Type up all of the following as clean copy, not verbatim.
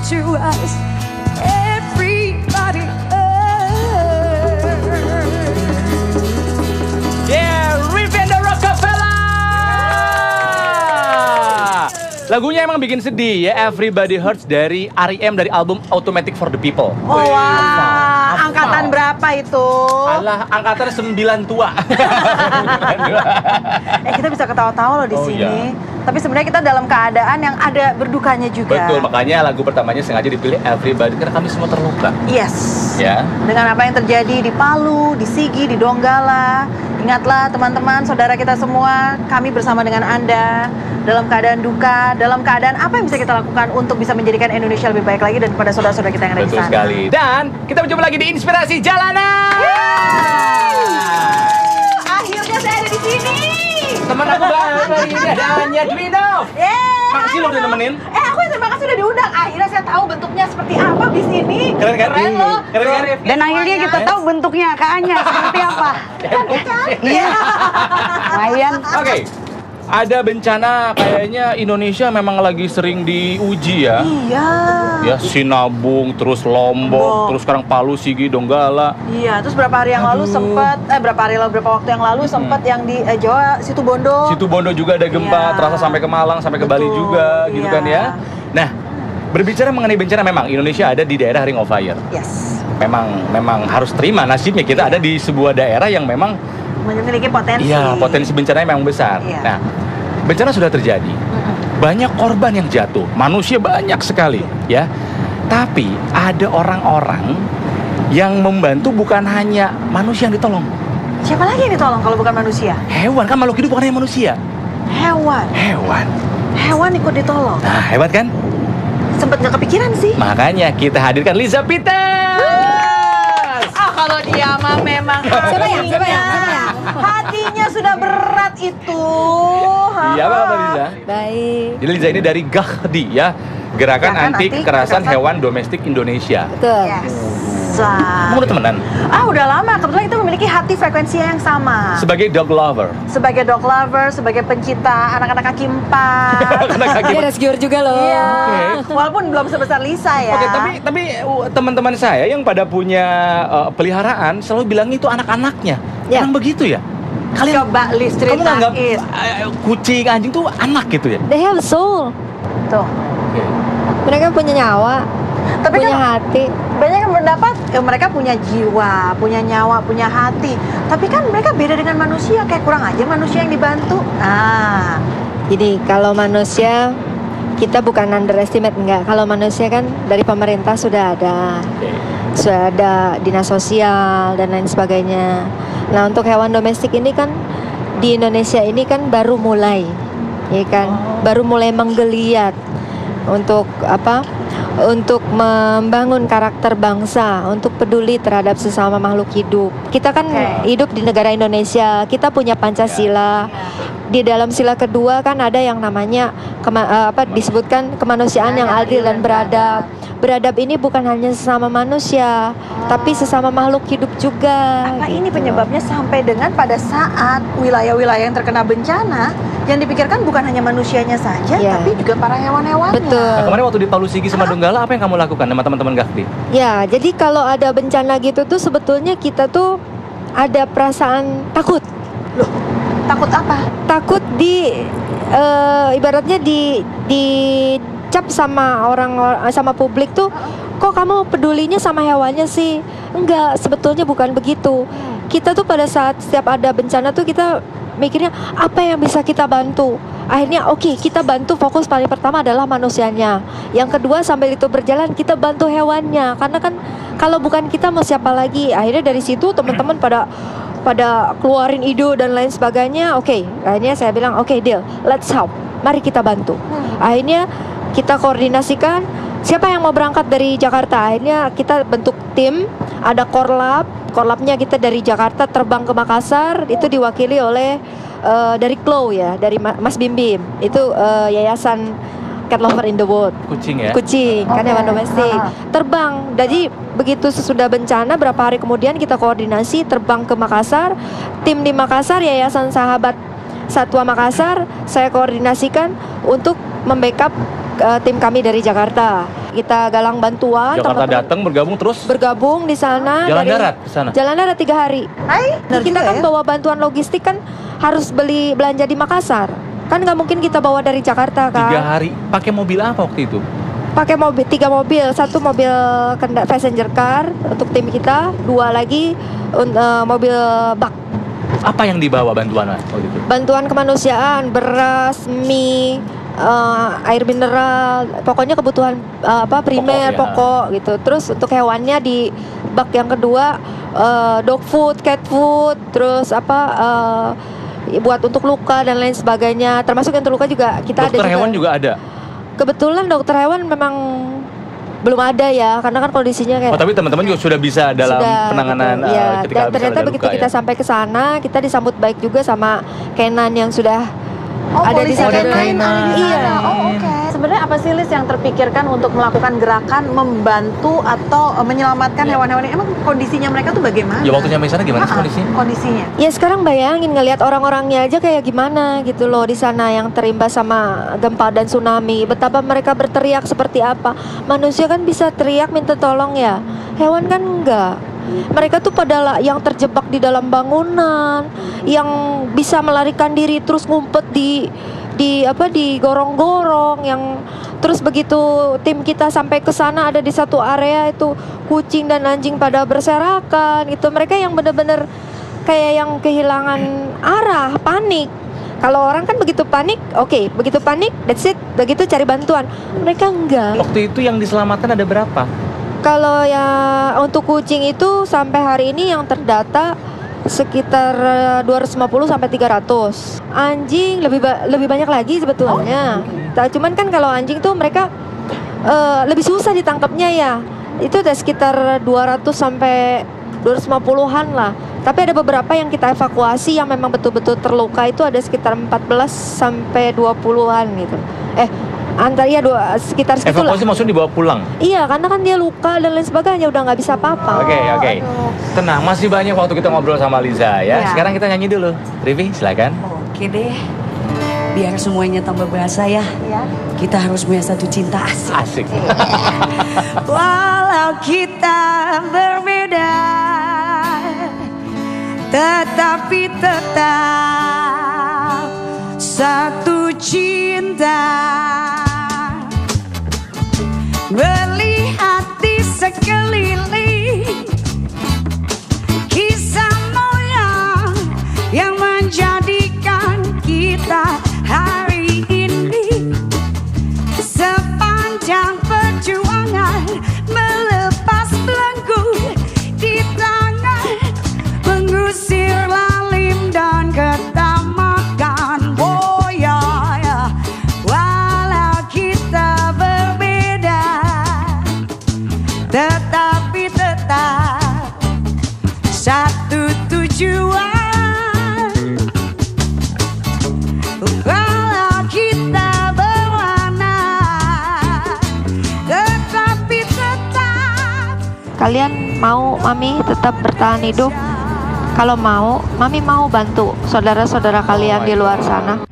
to us. Everybody hurts. Yeah, Revenge the Rockefeller. Lagunya emang bikin sedih ya, Everybody Hurts dari R.E.M. dari album Automatic for the People. Oh wah, angkatan berapa itu? Alah, angkatan 9 tua. Kita bisa ketawa-tawa loh di Oh, sini. iya. Tapi sebenarnya kita dalam keadaan yang ada berdukanya juga. Betul, makanya lagu pertamanya sengaja dipilih Everybody karena kami semua terluka. Yes. Ya. Dengan apa yang terjadi di Palu, di Sigi, di Donggala. Ingatlah teman-teman, saudara kita semua, kami bersama dengan Anda dalam keadaan duka, dalam keadaan apa yang bisa kita lakukan untuk bisa menjadikan Indonesia lebih baik lagi dan kepada saudara-saudara kita yang ada di Betul sana. sekali. Dan kita berjumpa lagi di Inspirasi Jalanan. Akhirnya saya ada di sini. Teman aku baru hari ini ada Anya Dwinov. Makasih lo udah nemenin. Aku yang terima kasih udah diundang. Akhirnya saya tahu bentuknya seperti apa bis ini. Keren kan? Keren loh. Keren kan? Dan akhirnya kita tahu bentuknya Kak Anya seperti apa. Iya. Lumayan. Oke. Ada bencana kayaknya Indonesia memang lagi sering diuji ya. Iya. Ya Sinabung, terus Lombok, terus sekarang Palu, Sigi, Donggala. Iya, terus berapa hari yang lalu sempat berapa waktu yang lalu sempat yang di Jawa Situbondo. Situbondo juga ada gempa, Iya. terasa sampai ke Malang, sampai ke Bali Betul, juga, gitu iya. kan ya. Nah, berbicara mengenai bencana, memang Indonesia ada di daerah Ring of Fire. Yes. Memang harus terima nasibnya kita ada di sebuah daerah yang memang Memiliki potensi. iya, potensi bencananya memang besar. Iya. Nah, bencana sudah terjadi. Banyak korban yang jatuh, manusia banyak sekali, ya. Tapi ada orang-orang yang membantu bukan hanya manusia yang ditolong. Siapa lagi yang ditolong kalau bukan manusia? Hewan kan makhluk hidup bukan hanya manusia. Hewan. Hewan ikut ditolong. Nah, hebat kan? Sempet nggak kepikiran sih. Makanya kita hadirkan Liza Peters. Kalau dia mah memang Siapa ya? hatinya sudah berat itu. Iya, apa kabar Liza? Baik. Jadi Liza ini dari GAHDI ya, Gerakan Anti Kekerasan Hewan Domestik Indonesia. Betul. Yes. Kamu udah temenan? Udah lama. Kebetulan kita memiliki hati frekuensi yang sama. Sebagai dog lover. Sebagai dog lover, sebagai pencinta anak-anak kaki empat. Dia rescuer juga loh. Iya. Walaupun belum sebesar Lisa ya. Oke, tapi teman-teman saya yang pada punya peliharaan selalu bilang itu anak-anaknya. Ya. Emang begitu ya? Kalian coba listrik kamu nganggap kucing, anjing tuh anak gitu ya? They have soul. Tuh. Oke. Mereka punya nyawa, Tapi punya kan hati. banyak yang berpendapat mereka punya jiwa, punya nyawa, punya hati. Tapi kan mereka beda dengan manusia, kayak kurang aja manusia yang dibantu. Jadi kalau manusia kita bukan underestimate, enggak. Kalau manusia kan dari pemerintah sudah ada dinas sosial dan lain sebagainya. Nah untuk hewan domestik ini kan di Indonesia ini kan baru mulai, ya kan, baru mulai menggeliat untuk apa? Untuk membangun karakter bangsa, untuk peduli terhadap sesama makhluk hidup. Kita kan hidup di negara Indonesia, kita punya Pancasila. Di dalam sila kedua kan ada yang namanya disebutkan kemanusiaan yang adil dan beradab. Beradab ini bukan hanya sesama manusia, tapi sesama makhluk hidup juga. Apa gitu. ini penyebabnya sampai dengan pada saat wilayah-wilayah yang terkena bencana yang dipikirkan bukan hanya manusianya saja, Iya. tapi juga para hewan-hewannya. Betul. Nah, kemarin waktu di Palu Sigi sama Donggala apa yang kamu lakukan sama teman-teman GAHDI? Ya, jadi kalau ada bencana gitu tuh sebetulnya kita tuh ada perasaan takut. Loh, takut apa? Takut ibaratnya dicap sama sama publik tuh, kok kamu pedulinya sama hewannya sih? Enggak, sebetulnya bukan begitu. Kita tuh pada saat setiap ada bencana tuh kita mikirnya apa yang bisa kita bantu. Akhirnya kita bantu, fokus paling pertama adalah manusianya. Yang kedua sambil itu berjalan kita bantu hewannya. Karena kan kalau bukan kita mau siapa lagi? Akhirnya dari situ teman-teman pada keluarin ide dan lain sebagainya. Akhirnya saya bilang deal, let's help. Mari kita bantu. Akhirnya kita koordinasikan siapa yang mau berangkat dari Jakarta. Akhirnya kita bentuk tim, ada korlapnya kita dari Jakarta terbang ke Makassar, itu diwakili oleh dari Klo ya, dari Mas Bim Bim. Itu yayasan Cat Lover in the World. Kucing ya? Kucing, kan hewan domestik. Terbang. Jadi begitu sesudah bencana berapa hari kemudian kita koordinasi terbang ke Makassar. Tim di Makassar, Yayasan Sahabat Satwa Makassar, saya koordinasikan untuk membackup tim kami dari Jakarta. kita galang bantuan. Jakarta teman-teman datang bergabung terus bergabung di sana. jalan darat ke sana. Jalan darat 3 hari. Hai, benar Kita juga kan ya. bawa bantuan logistik kan harus belanja di Makassar. Kan nggak mungkin kita bawa dari Jakarta 3 kan. hari. Pakai mobil apa waktu itu? Pakai mobil 3 mobil, 1 mobil passenger car untuk tim kita, 2 lagi mobil bak. Apa yang dibawa bantuan waktu itu? Bantuan kemanusiaan, beras, mie, air mineral, pokoknya kebutuhan primer, pokok gitu. Terus untuk hewannya di bak yang kedua dog food, cat food, terus buat untuk luka dan lain sebagainya. Termasuk yang terluka juga kita Dokter ada hewan juga ada. Kebetulan dokter hewan memang belum ada ya, karena kan kondisinya kayak Oh, tapi teman-teman juga sudah bisa dalam penanganan gitu. Ya, ketika dan ternyata begitu kita sampai ke sana, kita disambut baik juga sama Kenan yang sudah ada di polisi sana. K9 ada di Iya. sana. Oh, oke. Sebenarnya apa sih Lis yang terpikirkan untuk melakukan gerakan membantu atau menyelamatkan Iya. hewan-hewan ini? Emang kondisinya mereka tuh bagaimana? Ya waktu nyampe sana gimana sih Ah, kondisinya? Kondisinya. Ya sekarang bayangin ngelihat orang-orangnya aja kayak gimana gitu loh di sana yang terimbas sama gempa dan tsunami. Betapa mereka berteriak seperti apa. Manusia kan bisa teriak minta tolong ya. Hewan kan enggak. Mereka tuh pada yang terjebak di dalam bangunan, yang bisa melarikan diri terus ngumpet di gorong-gorong, yang terus begitu tim kita sampai ke sana ada di satu area itu kucing dan anjing pada berserakan gitu. Mereka yang benar-benar kayak yang kehilangan arah, panik. Kalau orang kan begitu panik, oke, begitu panik, that's it, begitu cari bantuan. Mereka enggak. Waktu itu yang diselamatkan ada berapa? Kalau ya untuk kucing itu sampai hari ini yang terdata sekitar 250 sampai 300. Anjing lebih banyak lagi sebetulnya. Cuman kan kalau anjing tuh mereka lebih susah ditangkapnya ya. Itu udah sekitar 200 sampai 250-an lah. Tapi ada beberapa yang kita evakuasi yang memang betul-betul terluka, itu ada sekitar 14 sampai 20-an gitu. Sekitar segitulah. Evakuasi maksudnya dibawa pulang? Iya, karena kan dia luka dan lain sebagainya, udah nggak bisa apa-apa. Oke. aduh. Tenang, masih banyak waktu kita ngobrol sama Liza ya. Ya. Sekarang kita nyanyi dulu. Rivi, silakan. Oke deh, biar semuanya tambah berasa ya. Ya. Kita harus punya satu cinta asik. Asik. Walau kita berbeda, tetapi tetap satu cinta. Melihat di sekeliling, kisah moyang yang menjadikan kita hari ini. Sepanjang perjuangan melepas belenggu di tangan, mengusir lalim dan ketamakan. Oh ya, ya. Walau kita berbeda, tetapi tetap satu tujuan. Walau kita berwarna, tetapi tetap. Kalian mau Mami tetap bertahan hidup? Kalau mau, Mami mau bantu saudara-saudara kalian di luar sana.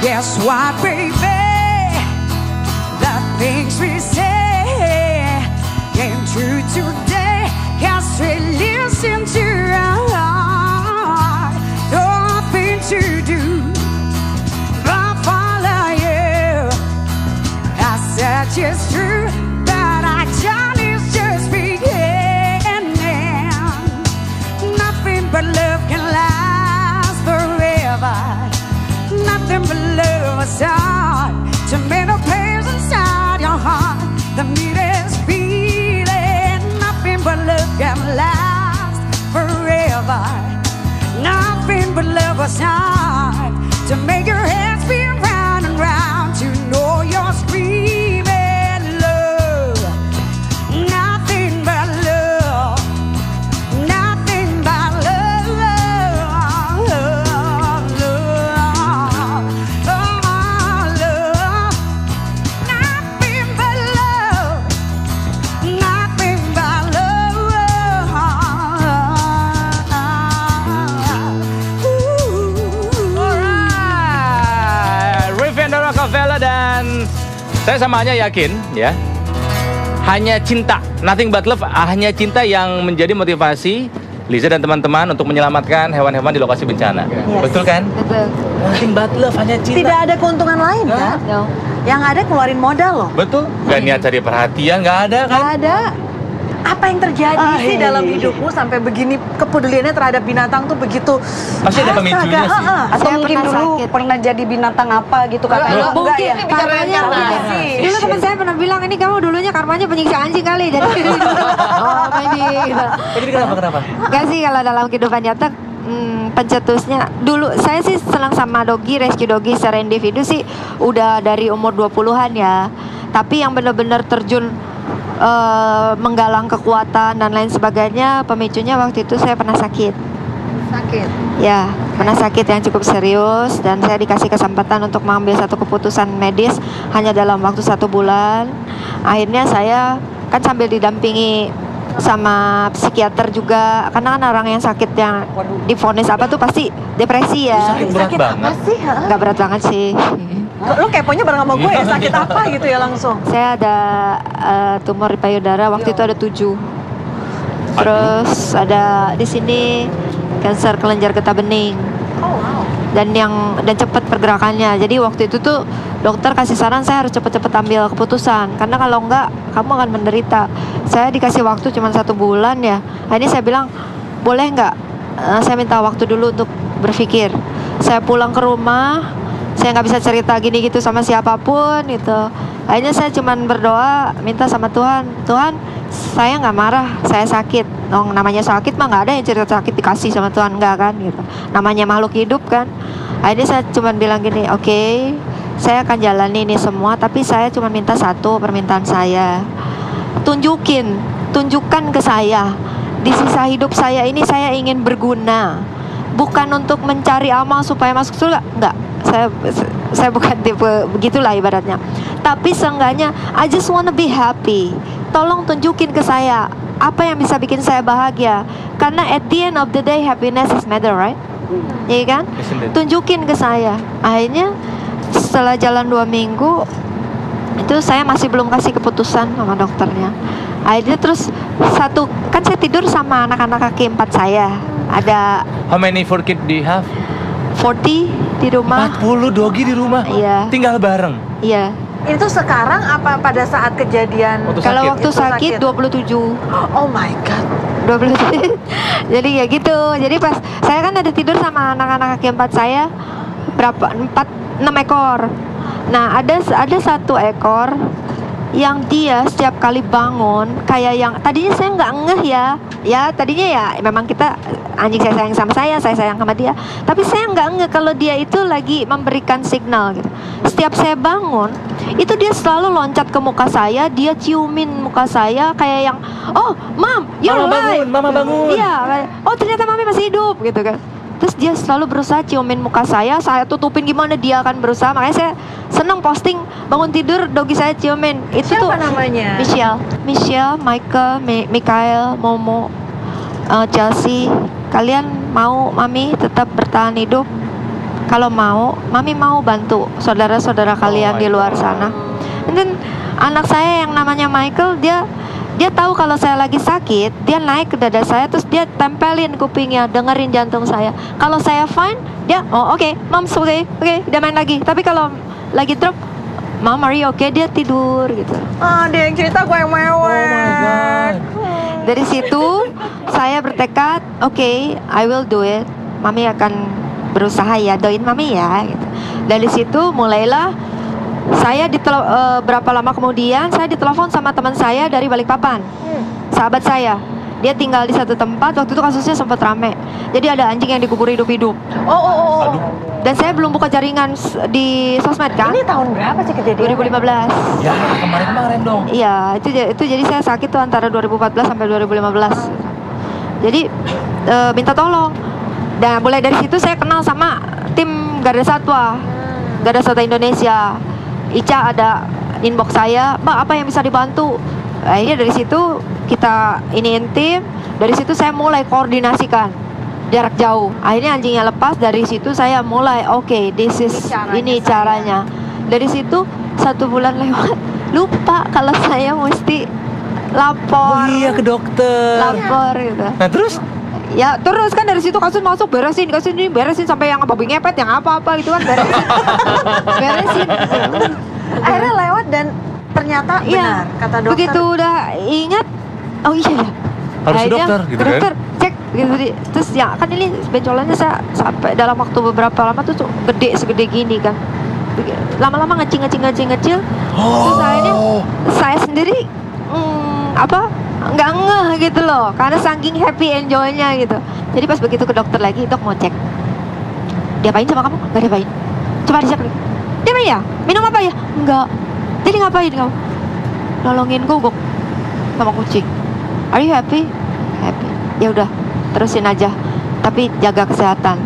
Guess what, baby? The things we say came true today. Guess we listen to our heart. Nothing to do but follow you. I said it's true, but I done is just beginning. Nothing but love can last forever. Nothing but love aside to make a place inside your heart. The need is feeling. Nothing but love can last forever. Nothing but love aside to make your head spin round and round. To know you're screaming love. Nothing but love. Nothing but love, love, love, love. Nothing but love, nothing but love. Saya sama Anya yakin ya, hanya cinta, nothing but love, hanya cinta yang menjadi motivasi Liza dan teman-teman untuk menyelamatkan hewan-hewan di lokasi bencana. Yes. Betul kan? Betul. Nothing but love, hanya cinta. Tidak ada keuntungan lain kan? No. Yang ada keluarin modal loh. Betul. Gak niat cari perhatian, gak ada kan? Nggak ada. Apa yang terjadi sih iya. dalam hidupmu sampai begini kepeduliannya terhadap binatang tuh begitu? Pasti ada pemicunya Astaga, sih. ha-ha. Atau Saya mungkin pernah dulu sakit. pernah jadi binatang apa gitu Enggak, katanya. enggak ya? Mungkin Bicara karmanya reinkarnasi. dulu teman saya pernah bilang ini kamu dulunya karmanya penyiksa anjing kali jadi oh ini gitu. Jadi kenapa? Gak sih kalau dalam kehidupan nyata pencetusnya dulu saya sih senang sama dogi, rescue dogi secara individu sih udah dari umur 20-an ya. Tapi yang benar-benar terjun menggalang kekuatan dan lain sebagainya, pemicunya waktu itu saya pernah sakit. Sakit. Ya, pernah sakit yang cukup serius dan saya dikasih kesempatan untuk mengambil satu keputusan medis hanya dalam waktu 1 bulan. Akhirnya saya kan sambil didampingi sama psikiater juga, karena kan orang yang sakit yang divonis apa tuh pasti depresi ya. Sakit berat Sakit banget. apa sih? Ha? Nggak berat banget sih. Lo keponya bareng sama gue ya, sakit apa gitu ya langsung? Saya ada tumor di payudara, waktu itu ada 7. Terus ada di sini kanker kelenjar getah bening. Oh wow. Dan cepat pergerakannya. Jadi waktu itu tuh dokter kasih saran saya harus cepet-cepet ambil keputusan karena kalau enggak kamu akan menderita. Saya dikasih waktu cuma 1 bulan ya. Akhirnya saya bilang boleh nggak? Saya minta waktu dulu untuk berpikir. Saya pulang ke rumah, saya nggak bisa cerita gini gitu sama siapapun gitu. Akhirnya saya cuma berdoa, minta sama Tuhan, Tuhan saya nggak marah, saya sakit. Namanya sakit mah nggak ada yang cerita sakit dikasih sama Tuhan, nggak kan gitu. Namanya makhluk hidup kan. Akhirnya saya cuma bilang gini, oke, saya akan jalani ini semua, tapi saya cuma minta satu permintaan saya. Tunjukkan ke saya di sisa hidup saya ini saya ingin berguna, bukan untuk mencari amal supaya masuk surga, enggak. Saya bukan tipe begitulah ibaratnya. Tapi seenggaknya I just wanna be happy. Tolong tunjukin ke saya apa yang bisa bikin saya bahagia. Karena at the end of the day happiness is matter, right? Iya kan? Isn't it? Tunjukin ke saya. Akhirnya setelah jalan 2 minggu itu saya masih belum kasih keputusan sama dokternya. Akhirnya terus kan saya tidur sama anak-anak kaki 4 saya. Ada How many for kids do you have? 40 di rumah. 40 dogi di rumah. Iya. Tinggal bareng. Iya. Itu sekarang apa pada saat kejadian? Waktu Kalau sakit. waktu Itu sakit sakit. 27. Oh my god. 27. Jadi ya gitu. Jadi pas saya kan ada tidur sama anak-anak kaki 4 saya berapa? 6 ekor. Nah, ada 1 ekor yang dia setiap kali bangun kayak yang tadinya saya nggak ngeh ya tadinya ya memang kita anjing saya sayang sama saya sayang sama dia, tapi saya nggak ngeh kalau dia itu lagi memberikan signal gitu. Setiap saya bangun itu dia selalu loncat ke muka saya, dia ciumin muka saya kayak yang oh mam you're Mama alive. bangun, Mama bangun. Iya kayak, oh ternyata mami masih hidup gitu kan. Terus dia selalu berusaha ciumin muka saya tutupin gimana dia akan berusaha. Makanya saya seneng posting bangun tidur dogi saya ciumin. Itu Siapa tuh namanya? Michelle, Michael, Mikael, Momo, Chelsea. Kalian mau mami tetap bertahan hidup? Kalau mau, mami mau bantu saudara-saudara kalian di luar sana. Dan anak saya yang namanya Michael, dia tahu kalau saya lagi sakit, dia naik ke dada saya terus dia tempelin kupingnya, dengerin jantung saya. Kalau saya fine, dia oh oke, mom's oke, dia main lagi. Tapi kalau lagi drop, Mom are you okay? Dia tidur gitu. Ah, dia yang cerita gue yang mewek. Oh my God. Dari situ saya bertekad, oke, I will do it. Mami akan berusaha ya, doain mami ya. Gitu. Dari situ mulailah saya berapa lama kemudian saya ditelepon sama teman saya dari Balikpapan, sahabat saya. Dia tinggal di satu tempat. Waktu itu kasusnya sempat rame. Jadi ada anjing yang dikubur hidup-hidup. Oh. Dan saya belum buka jaringan di sosmed kan. Ini tahun berapa sih kejadian? 2015. Ya, kemarin dong. Iya, itu jadi saya sakit tuh antara 2014 sampai 2015. Jadi minta tolong. Dan mulai dari situ saya kenal sama tim Garda Satwa Indonesia. Ica ada inbox saya, Mbak apa yang bisa dibantu? Akhirnya dari situ kita iniin tim. Dari situ saya mulai koordinasikan jarak jauh. Akhirnya anjingnya lepas. Dari situ saya mulai oke, this is ini caranya. Dari situ 1 bulan lewat, lupa kalau saya mesti lapor. Oh iya, ke dokter. Lapor gitu. Nah terus? Ya terus kan dari situ kasus masuk, beresin sampai yang babi ngepet, yang apa-apa gitu kan beresin. Akhirnya lewat dan ternyata Iya, benar kata dokter. begitu udah ingat, oh iya ya, Harus ke akhirnya dokter gitu ke kan? dokter, cek gitu. Terus ya kan ini benjolannya saya sampai dalam waktu beberapa lama tuh gede segede gini kan. Lama-lama ngecil. Terus akhirnya saya sendiri nggak ngeh gitu loh, karena saking happy enjoynya gitu. Jadi pas begitu ke dokter lagi, dok mau cek, diapain sama kamu? Nggak diapain. Coba dicek lagi. Diapain ya? Minum apa ya? Enggak. Jadi ngapain kamu? Nolongin guguk sama kucing. Are you happy? Happy. Ya udah, terusin aja. Tapi jaga kesehatan.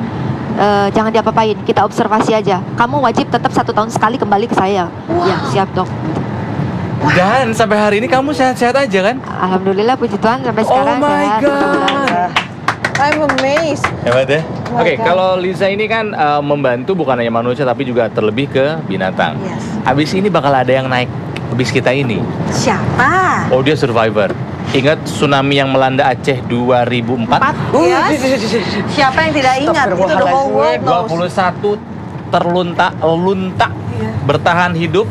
Jangan diapa-apain. Kita observasi aja. Kamu wajib tetap 1 tahun sekali kembali ke saya. Ya siap dok. Dan sampai hari ini kamu sehat-sehat aja kan? Alhamdulillah, puji Tuhan sampai Oh sekarang my sehat. God. I'm amazed. Hebat ya? Oh my Oke, God. kalau Liza ini kan membantu bukan hanya manusia tapi juga terlebih ke binatang. Yes. Abis ini bakal ada yang naik bis kita ini. Siapa? Oh, dia survivor. Ingat tsunami yang melanda Aceh 2004? Yes. Siapa yang tidak ingat? Itu the whole world knows. 21 lunta Iya. bertahan hidup,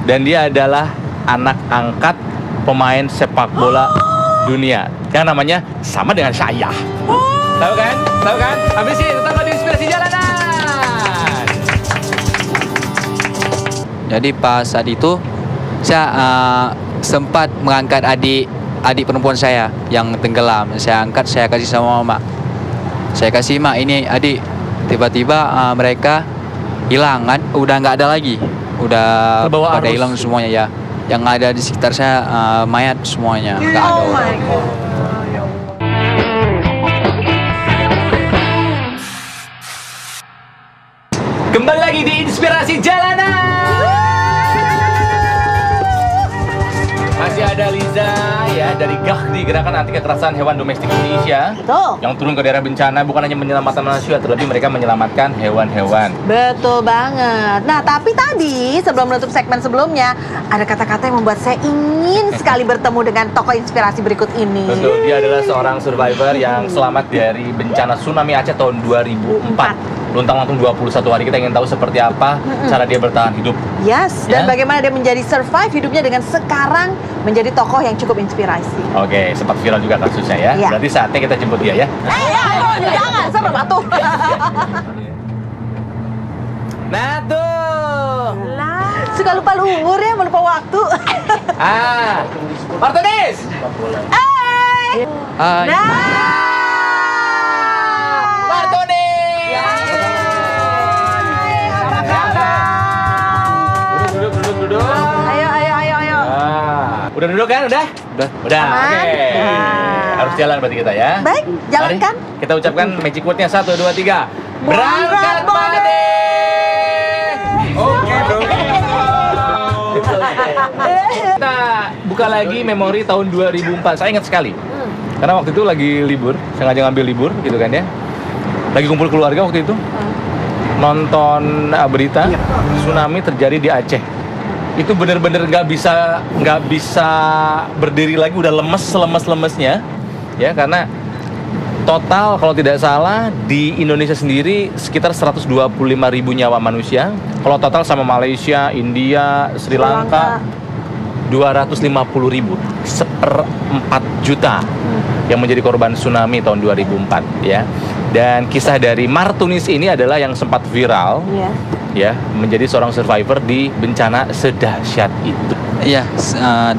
dan dia adalah anak angkat pemain sepak bola dunia. Yang namanya sama dengan saya. Tahu kan? Tahu kan? Habis ini tetap di Inspirasi Jalanan. Jadi pas saat itu saya sempat mengangkat adik perempuan saya yang tenggelam. Saya angkat, saya kasih sama mama. Saya kasih, mak ini adik. Tiba-tiba mereka hilang kan, udah nggak ada lagi, udah Terbawa pada arus. hilang semuanya ya. Yang ada di sekitar saya mayat semuanya, nggak ada Oh my orang. God. Kembali lagi di Inspirasi Jalanan. Masih ada Liza ya dari GAHDI, Gerakan Anti Kekerasan Hewan Domestik Indonesia, Betul. yang turun ke daerah bencana bukan hanya menyelamatkan manusia, terlebih mereka menyelamatkan hewan-hewan. Betul banget. Nah, tapi tadi sebelum menutup segmen sebelumnya, ada kata-kata yang membuat saya ingin sekali bertemu dengan tokoh inspirasi berikut ini. Betul, dia adalah seorang survivor yang selamat dari bencana tsunami Aceh tahun 2004. Luntang langsung 21 hari. Kita ingin tahu seperti apa cara dia bertahan hidup. Yes, dan Ya. bagaimana dia menjadi survive hidupnya dengan sekarang menjadi tokoh yang cukup inspirasi. Oke, sempat viral juga kasusnya ya. Ya. Berarti saatnya kita jemput dia ya. Jangan, serem atuh. Nah tuh. Suka lupa umur ya, lupa waktu. Martonis. Hai. Nah. Martonis. Duduk. Ayo. Udah duduk kan? Udah. Udah. Oke. Nah. Harus jalan berarti kita ya. Baik, jalankan. Mari, kita ucapkan magic word-nya 1, 2, 3. Berangkat Made. Oke, bro. Kita buka lagi memori tahun 2004. Saya ingat sekali. Karena waktu itu lagi libur, sengaja ngambil libur gitu kan ya. Lagi kumpul keluarga waktu itu. Nonton berita tsunami terjadi di Aceh. Itu bener-bener nggak bisa berdiri lagi, udah lemes-lemesnya ya, karena total kalau tidak salah di Indonesia sendiri sekitar 125.000 nyawa manusia. Kalau total sama Malaysia, India, Sri Lanka 250.000, 1/4 juta yang menjadi korban tsunami tahun 2004 ya. Dan kisah dari Martonis ini adalah yang sempat viral Iya. ya, menjadi seorang survivor di bencana sedahsyat itu. Iya,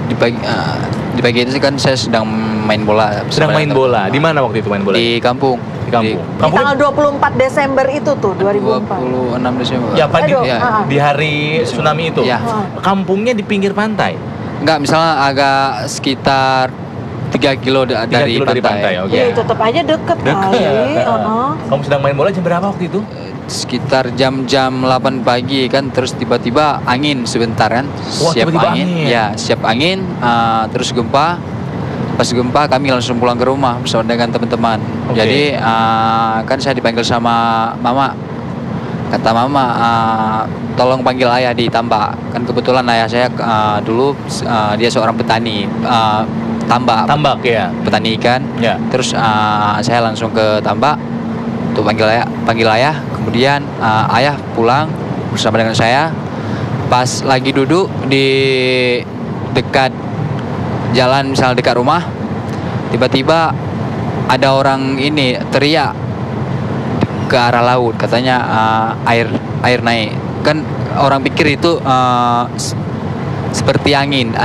di pagi itu sih kan saya sedang main bola. Sedang main bola. Di mana waktu itu main bola? Di kampung. Di kampung. Di Kampungnya tanggal 24 Desember itu tuh, 2004. 26 Desember. ya pagi Aduh, ya. di hari tsunami itu. Iya. Kampungnya di pinggir pantai. Enggak, misalnya agak sekitar 3 kilo 3 dari kilo dari pantai. Oke. Iya, tetap aja deket kali. Kamu sedang main bola jam berapa waktu itu? Sekitar jam-jam 8 pagi kan, terus tiba-tiba angin sebentar kan. Wah, tiba-tiba angin. Ya, siap angin, terus gempa. Pas gempa kami langsung pulang ke rumah bersama dengan teman-teman. Oke. Jadi kan saya dipanggil sama mama. Kata mama, tolong panggil ayah di tambak. Kan kebetulan ayah saya dulu dia seorang petani tambak, Tambak ya. petani ikan. Ya. Terus saya langsung ke tambak untuk panggil ayah. Kemudian ayah pulang bersama dengan saya. Pas lagi duduk di dekat jalan, misal dekat rumah, tiba-tiba ada orang ini teriak ke arah laut, katanya air naik. Kan orang pikir itu seperti angin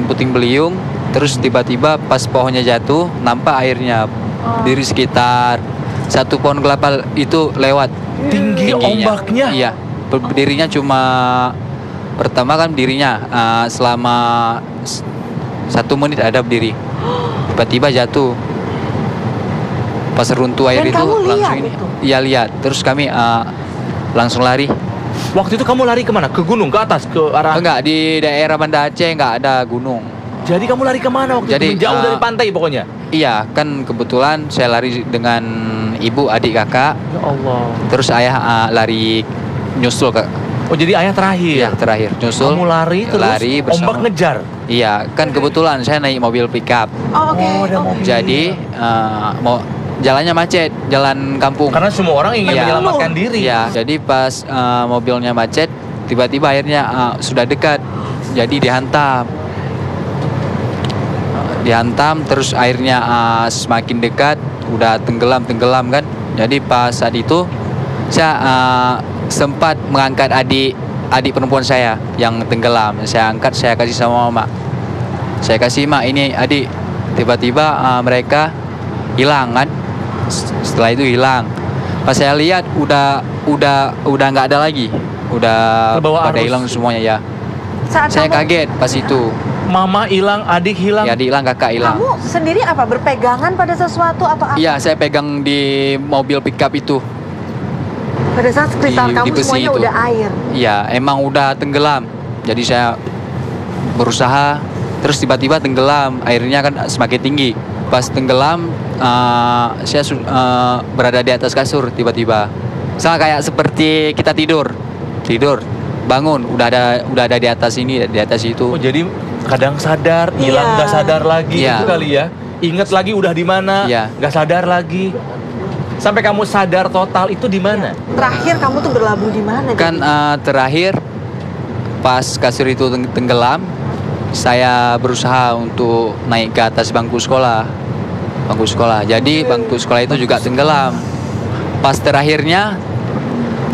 puting beliung. Terus tiba-tiba pas pohonnya jatuh, nampak airnya dari sekitar 1 pohon kelapa itu lewat. Tinggi Tingginya. ombaknya. Iya, berdirinya cuma pertama kan dirinya selama 1 menit ada berdiri. Tiba-tiba jatuh. Pas runtuh air Dan itu kamu langsung lihat ini. itu? Iya lihat. Terus kami langsung lari. Waktu itu kamu lari kemana? Ke gunung, ke atas, ke arah. Enggak, di daerah Banda Aceh enggak ada gunung. Jadi kamu lari kemana waktu Jadi, itu? Jauh dari pantai pokoknya. Iya, kan kebetulan saya lari dengan ibu, adik, kakak. Ya Allah. Terus ayah lari nyusul ke. Oh, jadi ayah terakhir. Iya, terakhir nyusul. Kamu lari terus lari bersama. ombak ngejar. Iya, kan kebetulan saya naik mobil pickup. Oh, oke. Oh, ada mobil. Jadi mau jalannya macet, jalan kampung. Karena semua orang ingin Iya. menyelamatkan diri. Iya, jadi pas mobilnya macet, tiba-tiba akhirnya sudah dekat, jadi dihantam. Dihantam, terus airnya semakin dekat, udah tenggelam kan. Jadi pas saat itu saya sempat mengangkat adik perempuan saya yang tenggelam. Saya angkat, saya kasih sama mama. Saya kasih, "Mak, ini adik." Tiba-tiba mereka hilang kan. Setelah itu hilang. Pas saya lihat udah nggak ada lagi. Udah Terbawa pada arus. hilang semuanya ya. Saat Saya kamu, kaget pas itu. Mama hilang, adik hilang. Ya, adik hilang, kakak hilang. kamu sendiri apa? Berpegangan pada sesuatu atau apa? Iya, saya pegang di mobil pickup itu. Pada saat sekitar Di kamu besi semuanya itu. udah air. Iya, emang udah tenggelam. Jadi saya berusaha, terus tiba-tiba tenggelam. Airnya kan semakin tinggi. Pas tenggelam, saya berada di atas kasur tiba-tiba. Sama kayak seperti kita tidur, bangun, udah ada di atas ini, di atas itu. Oh, jadi kadang sadar, hilang, Iya. nggak sadar lagi Iya. itu kali ya. Ingat lagi udah di mana, Iya. nggak sadar lagi. Sampai kamu sadar total itu di mana? Terakhir kamu tuh berlabuh di mana? Kan terakhir pas kasur itu tenggelam, saya berusaha untuk naik ke atas bangku sekolah. Jadi bangku sekolah itu juga tenggelam. Pas terakhirnya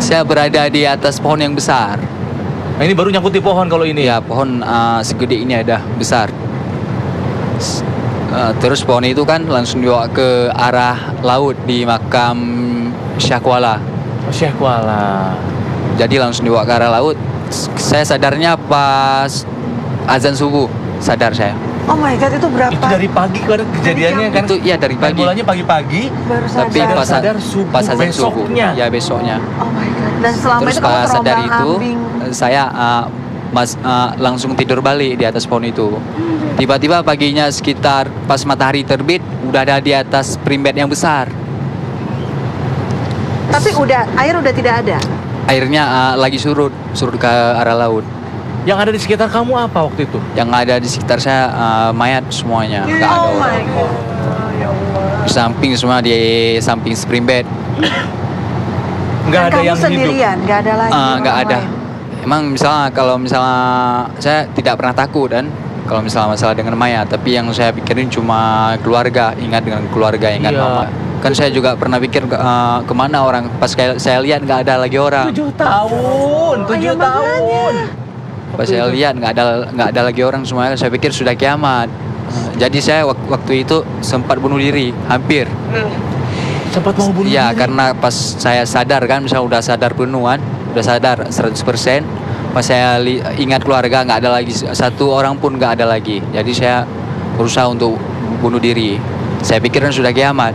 saya berada di atas pohon yang besar. Nah, ini baru nyangkut di pohon kalau ini. Ya, pohon segede ini ada, besar. Terus pohon itu kan langsung dibawa ke arah laut di makam Syekh Kuala. Oh, Syekh Kuala. Jadi langsung dibawa ke arah laut. Saya sadarnya pas azan subuh, sadar saya. Oh my god, itu berapa? Itu dari pagi kan kejadiannya kan? Itu iya dari Main pagi. bolanya pagi-pagi. Baru sadar. Tapi sadar subuh pas azan subuh. besoknya. Ya, besoknya. Oh my god. Dan selama Terus itu kamu pas sadar itu terombang-ambing. saya langsung tidur balik di atas pohon itu. Tiba-tiba paginya sekitar pas matahari terbit udah ada di atas primbet yang besar. Tapi air udah tidak ada. Airnya lagi surut ke arah laut. Yang ada di sekitar kamu apa waktu itu? Yang ada di sekitar saya mayat semuanya, nggak ada Oh my orang. god. Di samping semua, di samping primbet Nggak Dan ada kamu yang hidup. sendirian, nggak ada lagi. nggak orang ada. lain. Emang kalau misalnya saya tidak pernah takut kan kalau misalnya masalah dengan mayat, tapi yang saya pikirin cuma keluarga, ingat dengan keluarga, ingat Iya. mama. Kan saya juga pernah pikir kemana orang, pas saya lihat nggak ada lagi orang. 7 tahun, 7 Iya, tahun. Pas saya lihat nggak ada lagi orang semuanya, saya pikir sudah kiamat. Jadi saya waktu itu sempat bunuh diri, hampir. Sempat mau bunuh Ya, diri. karena pas saya sadar kan, misalnya udah sadar penuh kan, udah sadar 100%. Pas saya ingat keluarga, nggak ada lagi, satu orang pun nggak ada lagi. Jadi saya berusaha untuk bunuh diri. Saya pikir kan sudah kiamat.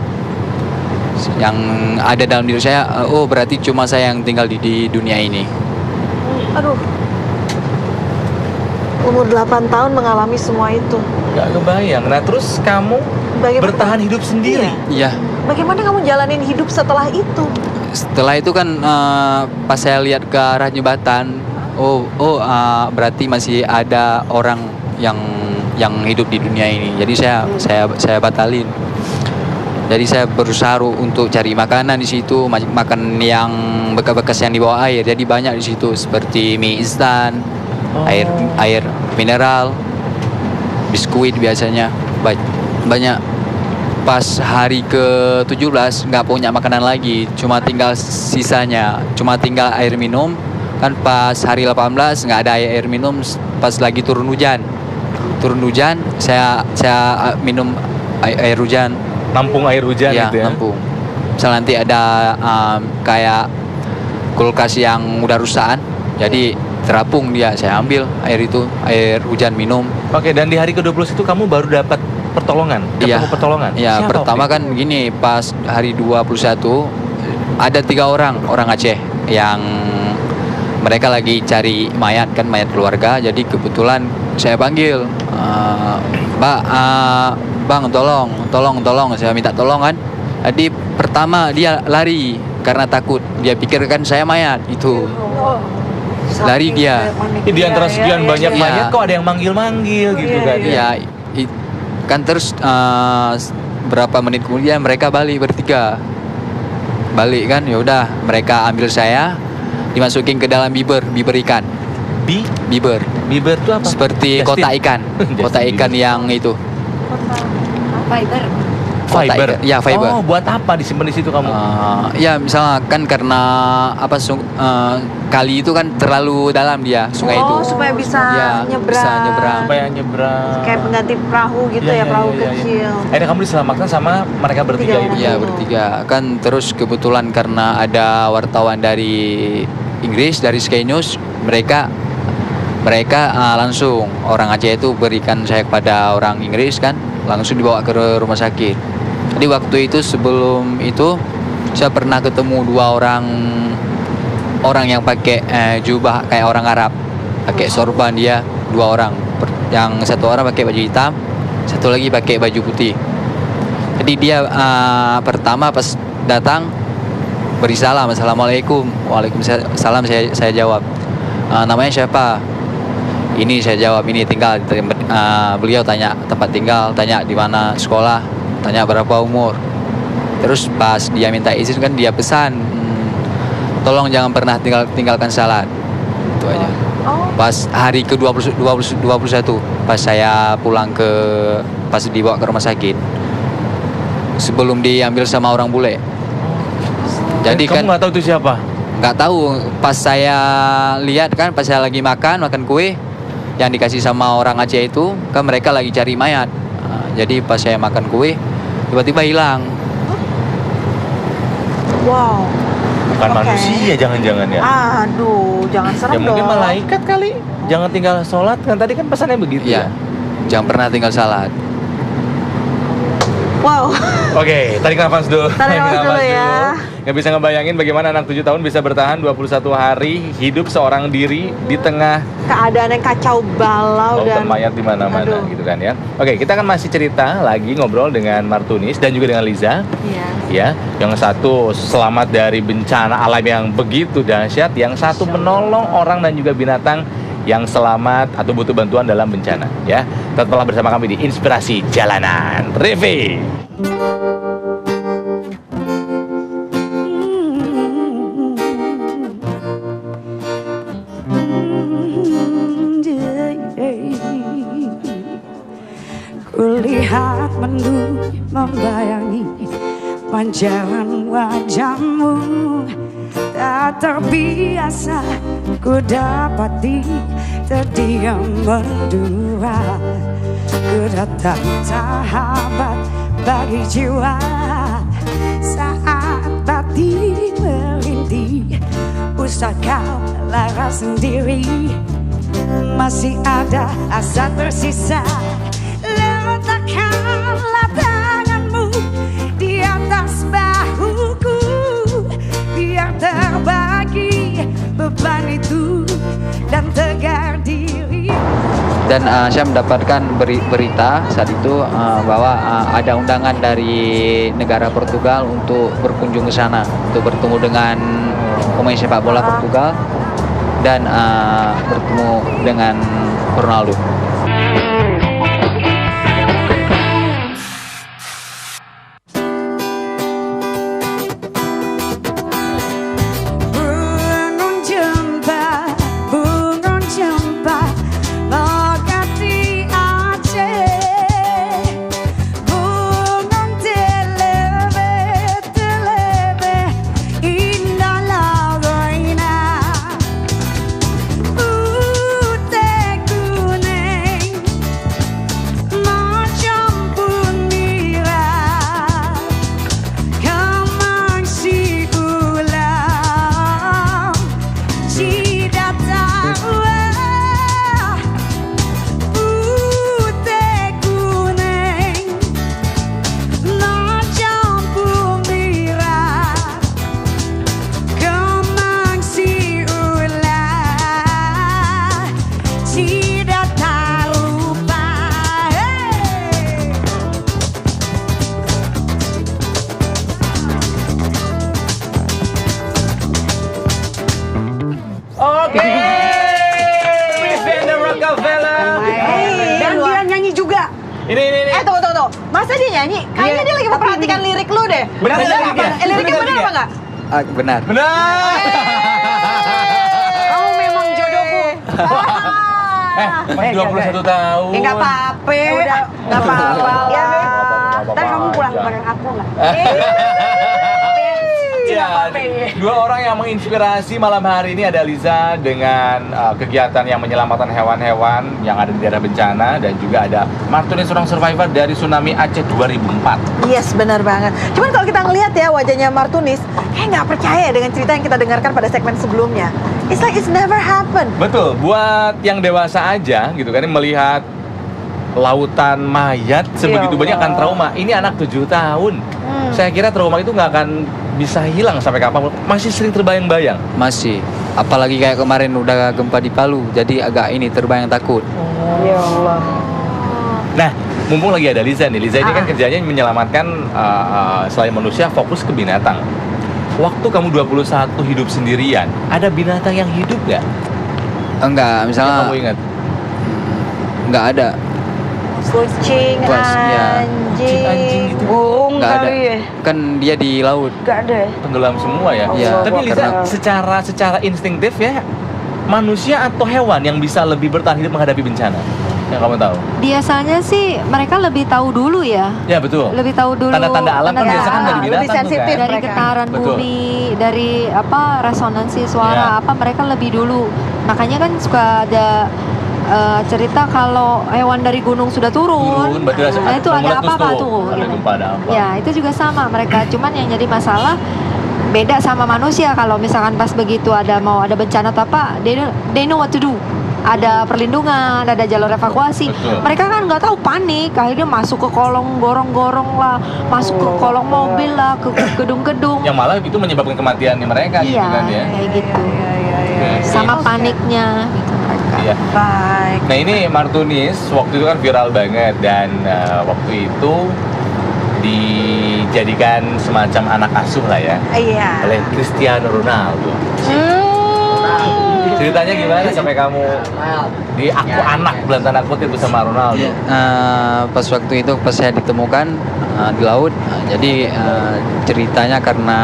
Yang ada dalam diri saya, oh berarti cuma saya yang tinggal di dunia ini. Aduh. Umur 8 tahun mengalami semua itu. Gak kebayang. Nah terus kamu Bagaimana? bertahan hidup sendiri. Iya. Iya. Bagaimana kamu jalanin hidup setelah itu? Setelah itu kan pas saya lihat ke arah jembatan, berarti masih ada orang yang hidup di dunia ini. Jadi saya batalin. Jadi saya berusaha untuk cari makanan di situ, makan yang bekas-bekas yang di bawah air. Jadi banyak di situ seperti mie instan, air mineral, biskuit biasanya. Banyak. Pas hari ke-17 nggak punya makanan lagi, cuma tinggal sisanya, cuma tinggal air minum. Kan pas hari 18 nggak ada air minum, pas lagi turun hujan, saya minum air hujan. Nampung air hujan Ya, gitu ya. nampung. Misal nanti ada kayak kulkas yang udah rusakan, jadi terapung dia, saya ambil air hujan minum. Oke, dan di hari ke-20 itu kamu baru dapat pertolongan, ketemu pertolongan. Iya, Siapa pertama waktu kan gini, pas hari 21 ada 3 orang Aceh yang mereka lagi cari mayat keluarga. Jadi kebetulan saya panggil, Bang, tolong, saya minta tolong kan. Jadi pertama dia lari karena takut, dia pikir kan saya mayat itu. Lari dia. itu? Di antara sekian banyak iya. mayat kok ada yang manggil-manggil gitu kan. Iya, kan terus berapa menit kemudian mereka balik bertiga. Balik kan, ya udah mereka ambil saya, dimasukin ke dalam biber ikan. Biber Biber itu apa? seperti Justin. kotak ikan. Kotak ikan yang itu. Fiber. Fiber. Ya, fiber. Oh, buat apa disimpan di situ kamu? Ya misalnya kan karena kali itu kan terlalu dalam dia sungai itu. Supaya bisa Ya, nyebrang. bisa nyebrang. Supaya nyebrang. Kayak pengganti perahu gitu Iya, ya, perahu iya, iya. kecil. Akhirnya kamu diselamatkan sama mereka bertiga Tiga itu. Iya, bertiga. Kan terus kebetulan karena ada wartawan dari Inggris, dari Sky News, mereka langsung orang Aceh itu berikan saya kepada orang Inggris kan, langsung dibawa ke rumah sakit. Jadi waktu itu sebelum itu saya pernah ketemu 2 orang yang pakai jubah kayak orang Arab, pakai sorban dia, 2 orang. Yang satu orang pakai baju hitam, satu lagi pakai baju putih. Jadi dia pertama pas datang beri salam, assalamualaikum, waalaikumsalam, saya jawab, namanya siapa? Ini saya jawab, ini tinggal. Beliau tanya tempat tinggal, tanya di mana sekolah, tanya berapa umur. Terus pas dia minta izin kan dia pesan, tolong jangan pernah tinggalkan salat. Itu aja. Pas hari ke-21 pas saya pulang pas dibawa ke rumah sakit, sebelum diambil sama orang bule. Jadi kamu kan nggak tahu itu siapa? nggak tahu, pas saya lihat kan, pas saya lagi makan kue yang dikasih sama orang Aceh itu kan, mereka lagi cari mayat. Jadi pas saya makan kue tiba-tiba hilang. Wow. Bukan Oke. manusia jangan-jangan ya. Aduh, jangan serem Ya dong. mungkin malaikat kali. Jangan tinggal sholat kan, tadi kan pesannya begitu Iya, ya. jangan pernah tinggal salat. Wow. Oke, tarik nafas dulu. Tarik nafas dulu ya. Nggak bisa ngebayangin bagaimana anak 7 tahun bisa bertahan 21 hari hidup seorang diri di tengah Keadaan yang kacau balau lautan dan mayat di mana-mana Aduh. gitu kan ya. Oke, kita akan masih cerita lagi, ngobrol dengan Martunis dan juga dengan Liza. Iya. Ya, yang satu selamat dari bencana alam yang begitu dahsyat, yang satu menolong orang dan juga binatang yang selamat atau butuh bantuan dalam bencana ya. Tetaplah bersama kami di Inspirasi Jalanan Revi. Kulihat mendung membayangi panjangan wajahmu, tak terbiasa ku dapati terdiam berdua. Ku datang sahabat bagi jiwa saat batin merintih. Usah kau lara sendiri, masih ada asa tersisa. Letakkanlah tanganmu di atas bahuku, biar terbagi beban itu dan tegar diri. Dan saya mendapatkan berita saat itu bahwa ada undangan dari negara Portugal untuk berkunjung ke sana untuk bertemu dengan pemain sepak bola Portugal dan bertemu dengan Ronaldo. Burung jumpa lokasi Aceh, burung telebe indah lagoina, putih kuning macam bunira, kemang si ulang tidak tahu putih kuning macam bunira, kemang si ulang tidak tarupa. Oke. Vanda Rockefeller. Dan dia nyanyi juga. Ini. Tunggu. Masa dia nyanyi? Kayaknya dia lagi memperhatikan lirik lu deh. Benar apa? liriknya? Liriknya Benar benar apa enggak? Benar. Benar. Kamu memang jodohku. Masih 21 tahun. Enggak apa-apa. Udah, enggak apa-apa. Ya, Beb. Apa-apa Ntar kamu pulang aja. bareng aku nggak? Ya, dua orang yang menginspirasi malam hari ini ada Liza dengan kegiatan yang menyelamatkan hewan-hewan yang ada di daerah bencana, dan juga ada Martunis, seorang survivor dari tsunami Aceh 2004. Yes, benar banget. Cuman kalau kita ngelihat ya wajahnya Martunis, kayak nggak percaya dengan cerita yang kita dengarkan pada segmen sebelumnya. It's like it's never happened. Betul, buat yang dewasa aja gitu kan, melihat lautan mayat sebegitu Ya banyak akan Allah. trauma. Ini anak 7 tahun. Saya kira trauma itu nggak akan bisa hilang sampai kapan, masih sering terbayang-bayang. Masih. Apalagi kayak kemarin udah gempa di Palu, jadi agak ini terbayang takut. Ya Allah. Nah, mumpung lagi ada Liza nih. Liza ini kan kerjanya menyelamatkan selain manusia, fokus ke binatang. Waktu kamu 21 hidup sendirian, ada binatang yang hidup nggak? Enggak, Yang misalnya kamu ingat? enggak ada. Kucing, Ya. Anjing itu. burung Enggak ada. kali ya. Kan dia di laut. Nggak ada ya? Tenggelam semua ya. Iya. Tapi Liza, Karena- secara instingtif ya, manusia atau hewan yang bisa lebih bertahan hidup menghadapi bencana? Yang kamu tahu? Biasanya sih mereka lebih tahu dulu ya. Ya betul. Lebih tahu dulu Tanda-tanda alam kan tanda-tanda biasa kan dari alam. binatang Lebih tuh sensitif. kan. Dari mereka. getaran Betul. bumi, dari resonansi Ya. suara mereka lebih dulu. Makanya kan suka ada cerita kalau hewan dari gunung sudah turun, berarti nah, itu ada meletus apa-apa tuh. Ada gitu. gempa, ada apa? Ya itu juga sama mereka. Cuman yang jadi masalah beda sama manusia. Kalau misalkan pas begitu mau ada bencana atau apa, they know what to do. Ada perlindungan, ada jalur evakuasi. Betul. Mereka kan nggak tahu, panik, akhirnya masuk ke kolong gorong-gorong lah, masuk ke kolong mobil lah, ke gedung-gedung. Yang malah itu menyebabkan kematiannya mereka gitu Iya, kan ya. kayak gitu. Oke. Sama paniknya gitu mereka. Iya. Baik. Nah ini Martunis waktu itu kan viral banget, dan waktu itu dijadikan semacam anak asuh lah ya Iya. oleh Cristiano Ronaldo. Ceritanya gimana sampai kamu di aku anak dalam tanda kutip bersama Ronaldo? Pas waktu itu pas saya ditemukan di laut, jadi ceritanya karena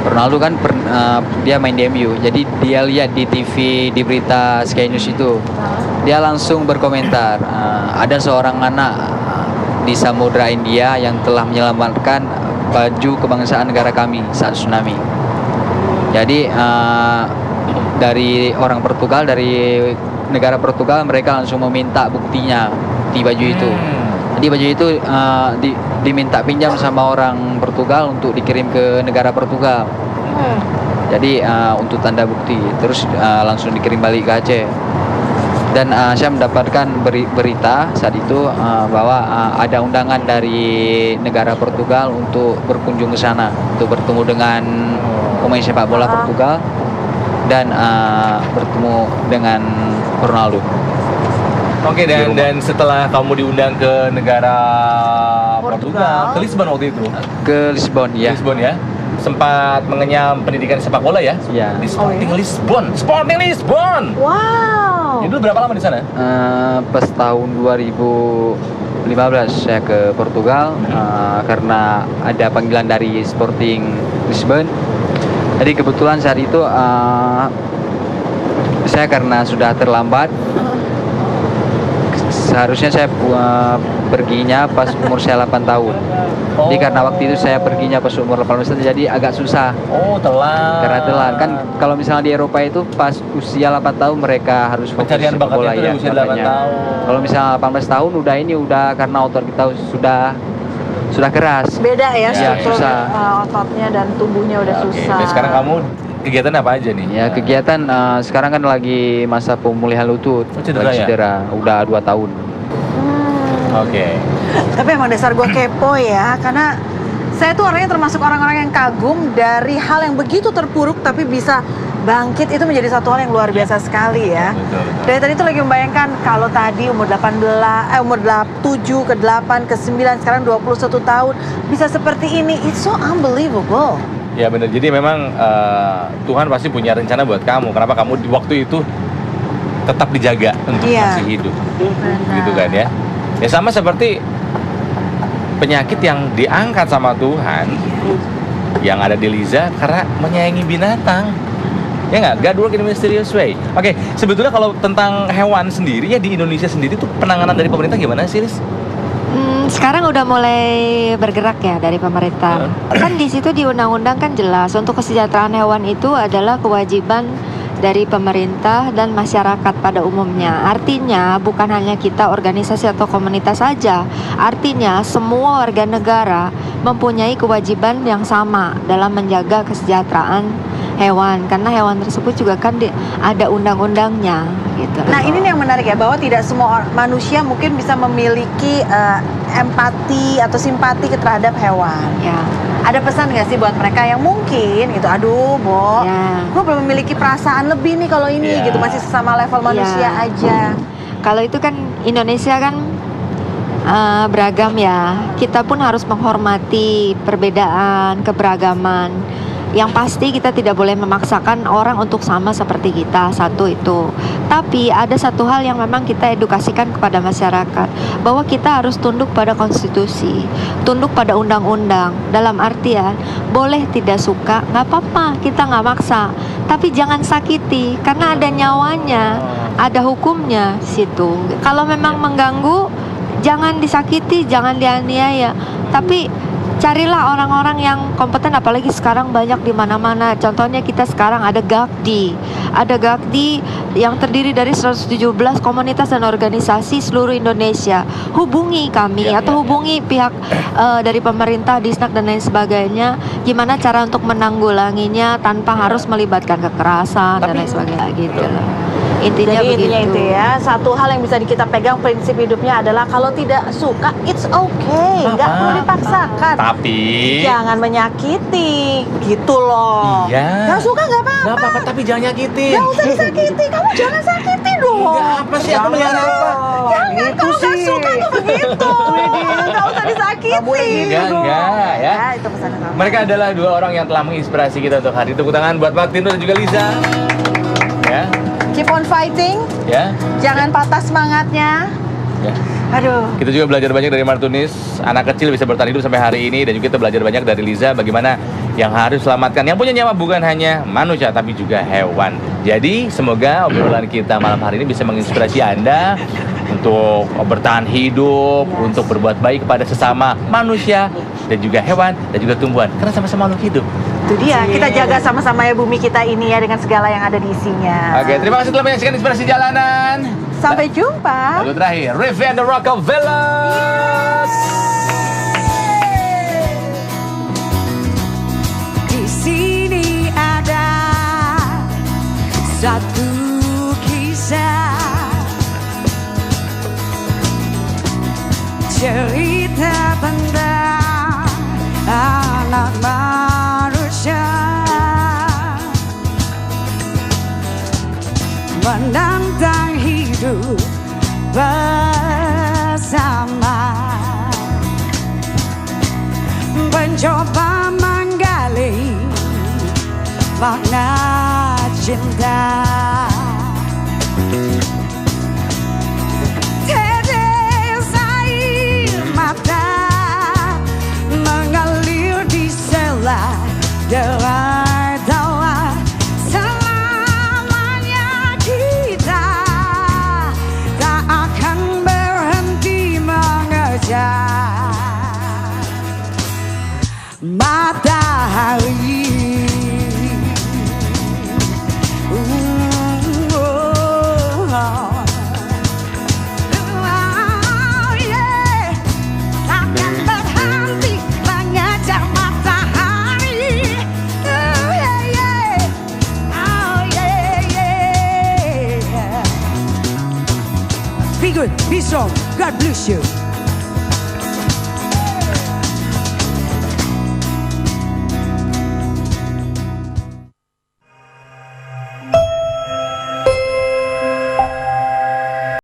Ronaldo kan dia main di MU, jadi dia lihat di TV di berita Sky News itu, dia langsung berkomentar, ada seorang anak di Samudra India yang telah menyelamatkan baju kebangsaan negara kami saat tsunami. Jadi dari orang Portugal, dari negara Portugal, mereka langsung meminta buktinya di baju itu. Jadi baju itu diminta pinjam sama orang Portugal untuk dikirim ke negara Portugal. Jadi untuk tanda bukti, terus langsung dikirim balik ke Aceh. Dan saya mendapatkan berita saat itu bahwa ada undangan dari negara Portugal untuk berkunjung ke sana untuk bertemu dengan pemain sepak bola Portugal dan bertemu dengan Ronaldo. Oke, di rumah. dan setelah kamu diundang ke negara Portugal, ke Lisbon waktu itu. Ke Lisbon ya. Lisbon ya. Sempat mengenyam pendidikan sepak bola ya? Ya. Di Sporting Lisbon. Sporting Lisbon. Wow. Itu berapa lama di sana? Pas tahun 2015 saya ke Portugal karena ada panggilan dari Sporting Lisbon. Jadi kebetulan saat itu saya karena sudah terlambat, seharusnya saya perginya pas umur saya 8 tahun. Jadi karena waktu itu saya perginya pas umur 18 tahun, jadi agak susah. Oh, telat. Karena telat kan, kalau misalnya di Eropa itu pas usia 8 tahun mereka harus fokus Pencarian sepak bakatnya bola itu ya. di usia 8 makanya. tahun. Kalau misalnya 18 tahun udah karena otot kita sudah keras. Beda ya, Iya, struktur susah. ototnya dan tubuhnya udah Oke, susah. dan sekarang kamu kegiatan apa aja nih? Ya kegiatan sekarang kan lagi masa pemulihan lutut, Oh, cedera lagi ya? cedera, udah 2 tahun. Oke. Tapi emang dasar gue kepo ya, karena saya tuh orangnya termasuk orang-orang yang kagum dari hal yang begitu terpuruk tapi bisa bangkit, itu menjadi satu hal yang luar biasa sekali ya. Betul, betul. Dari tadi tuh lagi membayangkan kalau tadi umur 7 ke 8 ke 9 sekarang 21 tahun bisa seperti ini. It's so unbelievable. Ya benar. Jadi memang Tuhan pasti punya rencana buat kamu. Kenapa kamu di waktu itu tetap dijaga untuk Iya. masih hidup, Benar. gitu kan ya? Ya sama seperti penyakit yang diangkat sama Tuhan yang ada di Liza karena menyayangi binatang. Ya nggak? God work in a mysterious way. Oke, sebetulnya kalau tentang hewan sendiri ya di Indonesia sendiri tuh penanganan dari pemerintah gimana sih, Riz? Sekarang udah mulai bergerak ya dari pemerintah. Kan di situ di undang-undang kan jelas untuk kesejahteraan hewan itu adalah kewajiban dari pemerintah dan masyarakat pada umumnya. Artinya bukan hanya kita organisasi atau komunitas saja. Artinya semua warga negara mempunyai kewajiban yang sama dalam menjaga kesejahteraan hewan, karena hewan tersebut juga kan ada undang-undangnya gitu. Nah ini nih yang menarik ya, bahwa tidak semua manusia mungkin bisa memiliki empati atau simpati terhadap hewan. Ya. Ada pesan nggak sih buat mereka yang mungkin gitu, aduh Bo, Ya. gue belum memiliki perasaan lebih nih kalau ini Ya. gitu, masih sesama level manusia Ya. aja. Kalau itu kan Indonesia kan beragam ya. Kita pun harus menghormati perbedaan, keberagaman. Yang pasti kita tidak boleh memaksakan orang untuk sama seperti kita, satu itu. Tapi ada satu hal yang memang kita edukasikan kepada masyarakat, bahwa kita harus tunduk pada konstitusi, tunduk pada undang-undang. Dalam artian, boleh tidak suka, nggak apa-apa, kita nggak maksa. Tapi jangan sakiti, karena ada nyawanya, ada hukumnya di situ. Kalau memang mengganggu, jangan disakiti, jangan dianiaya. Tapi carilah orang-orang yang kompeten, apalagi sekarang banyak di mana-mana. Contohnya kita sekarang ada Gakdi. Ada Gakdi yang terdiri dari 117 komunitas dan organisasi seluruh Indonesia. Hubungi kami atau hubungi pihak dari pemerintah, Disnak dan lain sebagainya. Gimana cara untuk menanggulanginya tanpa harus melibatkan kekerasan dan lain sebagainya gitu loh. Intinya Jadi begitu. intinya itu ya, satu hal yang bisa kita pegang prinsip hidupnya adalah kalau tidak suka, it's okay, nggak perlu dipaksakan. Tapi Jangan menyakiti, gitu loh. Iya. Nggak suka nggak apa-apa. nggak apa-apa, tapi jangan nyakitin. Nggak usah disakiti, kamu jangan sakiti dong. Enggak, apa sih, aku melihara apa? Jangan, kalau nggak suka tuh begitu. Nggak usah disakiti. Enggak, ya. Itu pesan yang sama. Mereka adalah dua orang yang telah menginspirasi kita untuk hari. Tepuk tangan buat Martino dan juga Liza. Ya, Keep on fighting, ya, jangan patah semangatnya. ya. Aduh. Kita juga belajar banyak dari Martunis, anak kecil bisa bertahan hidup sampai hari ini. Dan juga kita belajar banyak dari Liza, bagaimana yang harus selamatkan. Yang punya nyawa bukan hanya manusia, tapi juga hewan. Jadi semoga obrolan kita malam hari ini bisa menginspirasi Anda untuk bertahan hidup, untuk berbuat baik kepada sesama manusia, dan juga hewan, dan juga tumbuhan. Karena sama-sama makhluk hidup. Itu dia, kita jaga sama-sama ya bumi kita ini ya, dengan segala yang ada di isinya. Oke, terima kasih telah menyaksikan Inspirasi Jalanan. Sampai jumpa. Lalu terakhir, Riff and the Rockefellers. Di sini ada satu kisah, cerita tentang anak manusia menantang hidup. mencoba menggali makna cinta. Tetes air mata mengalir di sela derai tawa. Selamanya kita tak akan berhenti mengejar matahari. Takkan berhenti mengejar matahari. Be good, be strong. God bless you.